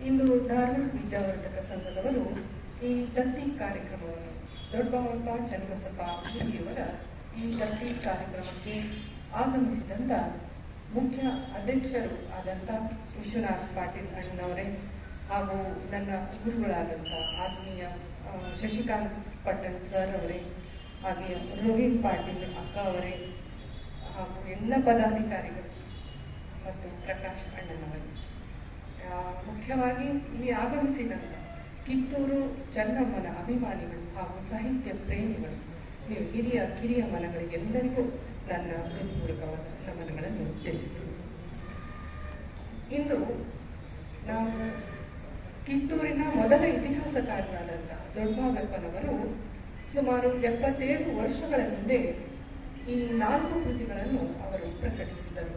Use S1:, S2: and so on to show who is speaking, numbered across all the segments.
S1: ಇಂದು ಧಾರವಾಡ ವಿದ್ಯಾವರ್ಧಕ ಸಂಘದವರು ಈ ದತ್ತಿ ಕಾರ್ಯಕ್ರಮವನ್ನು ದೊಡ್ಡಬಾವಪ್ಪ ಚನ್ನಬಸಪ್ಪ ಅವರ ಈ ದತ್ತಿ ಕಾರ್ಯಕ್ರಮಕ್ಕೆ ಆಗಮಿಸಿದಂತ ಮುಖ್ಯ ಅಧ್ಯಕ್ಷರು ಆದಂತ ವಿಶ್ವನಾಥ್ ಪಾಟೀಲ್ ಅಣ್ಣನವರೇ ಹಾಗೂ ನನ್ನ ಗುರುಗಳಾದಂಥ ಆತ್ಮೀಯ ಶಶಿಕಾಂತ್ ಪಟ್ಟಣ್ ಸರ್ ಅವರೇ ಹಾಗೆ ರೋಹಿಣ್ ಪಾಟೀಲ್ ಅಕ್ಕ ಅವರೇ ಹಾಗೂ ಎಲ್ಲ ಪದಾಧಿಕಾರಿಗಳು ಮತ್ತು ಪ್ರಕಾಶ್ ಅಣ್ಣನವರೇ, ಮುಖ್ಯವಾಗಿ ಇಲ್ಲಿ ಆಗಮಿಸಿದಂತ ಕಿತ್ತೂರು ಚೆನ್ನಮ್ಮನ ಅಭಿಮಾನಿಗಳು ಹಾಗೂ ಸಾಹಿತ್ಯ ಪ್ರೇಮಿಗಳು, ಹಿರಿಯ ಕಿರಿಯ ಮನಗಳಿಗೆಲ್ಲರಿಗೂ ನನ್ನ ಹೃತ್ಪೂರ್ವಕವಾದ ನಮನಗಳನ್ನು ತಿಳಿಸ್ತೀನಿ. ಇಂದು ನಾವು ಕಿತ್ತೂರಿನ ಮೊದಲ ಇತಿಹಾಸಕಾರರಾದಂಥ ದೊಡ್ಡಬಾವಪ್ಪನವರು ಸುಮಾರು 77 ವರ್ಷಗಳ ಹಿಂದೆ ಈ 4 ಕೃತಿಗಳನ್ನು ಅವರು ಪ್ರಕಟಿಸಿದರು.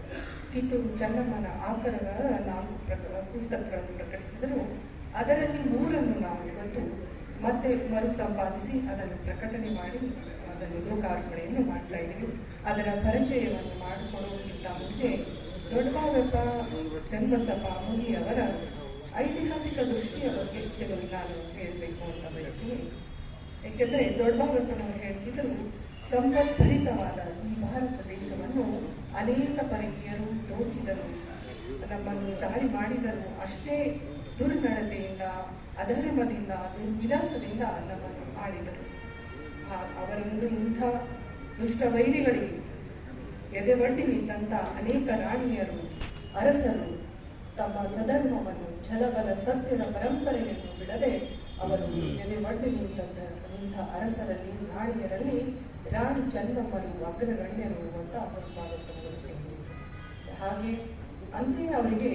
S1: ಕಿತ್ತೂರು ಚೆನ್ನಮ್ಮನ ಆಕರಗಳ 4 ಪುಸ್ತಕಗಳನ್ನು ಪ್ರಕಟಿಸಿದರು. ಅದರಲ್ಲಿ 3 ನಾವು ಇವತ್ತು ಮತ್ತೆ ಮರು ಸಂಪಾದಿಸಿ ಅದನ್ನು ಪ್ರಕಟಣೆ ಮಾಡಿ ಅದನ್ನು ಲೋಕಾರ್ಪಣೆಯನ್ನು ಮಾಡ್ತಾ ಇದ್ದೀವಿ. ಅದರ ಪರಿಚಯವನ್ನು ಮಾಡಿಕೊಳ್ಳುವುದಕ್ಕಿಂತ ಮುಂಚೆ ದೊಡ್ಡಬಾವಪ್ಪ ಚನ್ನಬಸಪ್ಪ ಮುನಿಯವರ ಐತಿಹಾಸಿಕ ದೃಷ್ಟಿಯ ಬಗ್ಗೆ ಕೆಲವು ನಾನು ಹೇಳಬೇಕು ಅಂತ ಬಯಸ್ತೀನಿ. ಏಕೆಂದರೆ ದೊಡ್ಡಬಾವಪ್ಪನವರು ಹೇಳ್ತಿದ್ರು, ಸಂಪದ್ಭರಿತವಾದ ಈ ಭಾರತ ದೇಶವನ್ನು ಅನೇಕ ಪರಕೀಯರು ದೋಚಿದರು, ನಮ್ಮನ್ನು ದಾಳಿ ಮಾಡಿದರು, ಅಷ್ಟೇ ದುರ್ನಡತೆಯಿಂದ, ಅಧರ್ಮದಿಂದ, ದುರ್ವಿಲಾಸದಿಂದ ನಮ್ಮನ್ನು ಆಳಿದರು. ಅವರ ಮುಂದೆ ಇಂಥ ದುಷ್ಟ ವೈರಿಗಳಿಗೆ ಎದೆವಡ್ಡಿ ನಿಂತ ಅನೇಕ ರಾಣಿಯರು, ಅರಸರು ತಮ್ಮ ಸಧರ್ಮವನ್ನು, ಛಲಬಲ ಸತ್ಯದ ಪರಂಪರೆಯನ್ನು ಬಿಡದೆ ಅವರು ಎದೆವಡ್ಡಿ ನಿಂತ ಅರಸರಲ್ಲಿ, ರಾಣಿಯರಲ್ಲಿ ರಾಣಿ ಚೆನ್ನಮ್ಮರು ಅಗ್ರಗಣ್ಯರು ಅಂತ ದೊಡ್ಡಬಾವಪ್ಪನವರು ಹೇಳಿದರು. ಹಾಗೆ ಅಂತೆಯೇ ಅವರಿಗೆ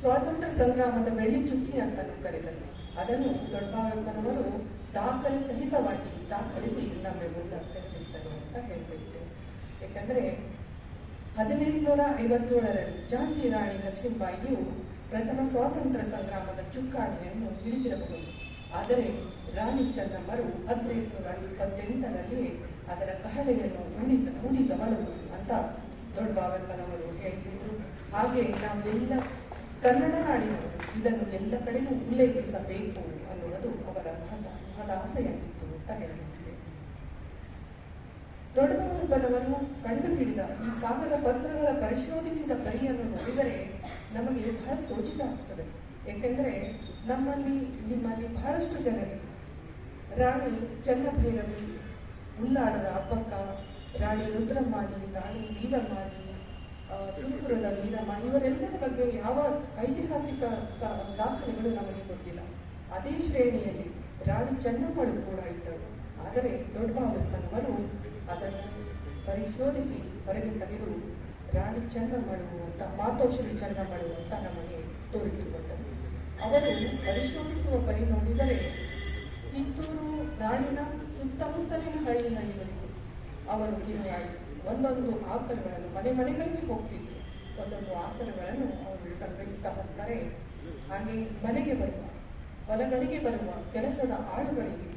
S1: ಸ್ವಾತಂತ್ರ್ಯ ಸಂಗ್ರಾಮದ ಬೆಳ್ಳಿ ಚುಕ್ಕಿ ಅಂತಲೂ ಕರೆದರು. ಅದನ್ನು ದೊಡ್ಡಬಾವಪ್ಪನವರು ದಾಖಲೆ ಸಹಿತವಾಗಿ ದಾಖಲಿಸಿ ನಮ್ಮ ಮುಂದೆ ತೆಗೆದಿದ್ದರು ಅಂತ ಹೇಳ್ಬಯಸ್ತೇನೆ. ಯಾಕಂದ್ರೆ 1857ರಲ್ಲಿ ಝಾನ್ಸಿ ರಾಣಿ ಲಕ್ಷ್ಮೀಬಾಯಿಯು ಪ್ರಥಮ ಸ್ವಾತಂತ್ರ್ಯ ಸಂಗ್ರಾಮದ ಚುಕ್ಕಾಣಿಯನ್ನು ಹಿಡಿದಿರಬಹುದು. ಆದರೆ ರಾಣಿ ಚೆನ್ನಮ್ಮರು 1828ರಲ್ಲಿ ಅದರ ಕಹಳೆಯನ್ನು ಊದಿದವಳು ಅಂತ ದೊಡ್ಡಬಾವಪ್ಪನವರು ಹೇಳ್ತಿದ್ರು. ಹಾಗೆ ನಾವೆಲ್ಲ ಕನ್ನಡ ನಾಡಿನವರು ಇದನ್ನು ಎಲ್ಲ ಕಡೆಗೂ ಉಲ್ಲೇಖಿಸಬೇಕು ಅನ್ನುವುದು ಅವರ ಆಸೆಯಾಗಿತ್ತು ಅಂತ ಹೇಳಬಯಸಿದೆ. ದೊಡ್ಡಬಾವಪ್ಪನವರು ಕಂಡುಹಿಡಿದ ಈ ಕಾಗದ ಪತ್ರಗಳ ಪರಿಶೋಧಿಸಿದ ಪರಿಯನ್ನು ನೋಡಿದರೆ ನಮಗೆ ಬಹಳ ಸೋಜಿತ ಆಗ್ತದೆ. ಏಕೆಂದರೆ ನಿಮ್ಮಲ್ಲಿ ಬಹಳಷ್ಟು ಜನರಿಗೆ ರಾಣಿ ಚೆನ್ನಭೈರವಿ, ಉಲ್ಲಾಡದ ಅಬ್ಬಕ್ಕ, ರಾಣಿ ರುದ್ರಮ್ಮಾಜಿ, ರಾಣಿ ವೀರಮ್ಮಾಜಿ, ತುಮಕೂರದ ವೀರಮ್ಮ ಇವರೆಲ್ಲರ ಬಗ್ಗೆ ಯಾವ ಐತಿಹಾಸಿಕ ದಾಖಲೆಗಳು ನಮಗೆ ಗೊತ್ತಿಲ್ಲ. ಅದೇ ಶ್ರೇಣಿಯಲ್ಲಿ ರಾಣಿ ಚೆನ್ನಮ್ಮಳು ಕೂಡ ಇದ್ದಳು. ಆದರೆ ದೊಡ್ಡಬಾವಪ್ಪನವರು ಅದನ್ನು ಪರಿಶೋಧಿಸಿ ಹೊರಗೆ ತೆಗೆದು ರಾಣಿ ಚೆನ್ನಮ್ಮಳು ಅಂತ, ಮಾತೋಶ್ರೀ ಚೆನ್ನಮ್ಮಳು ಅಂತ ನಮಗೆ ತೋರಿಸಿಕೊಟ್ಟರು. ಅವರು ಪರಿಶೋಧಿಸುವ ಪರಿ ನೋಡಿದರೆ ಕಿತ್ತೂರು ನಾಡಿನ ಸುತ್ತಮುತ್ತಲಿನ ಹಳ್ಳಿಗಳಿಗೆ ಅವರು ತಿರುಗಾಡಿ ಒಂದೊಂದು ಆಕರಗಳನ್ನು ಮನೆಗಳಿಗೆ ಹೋಗ್ತಿದ್ರು. ಒಂದೊಂದು ಆಕರಗಳನ್ನು ಅವರು ಸಂಗ್ರಹಿಸ್ತಾ ಹೋಗ್ತಾರೆ. ಹಾಗೆ ಮನೆಗೆ ಬರುವ, ಹೊಲಗಳಿಗೆ ಬರುವ ಕೆಲಸದ ಆಳುಗಳಿಗೆ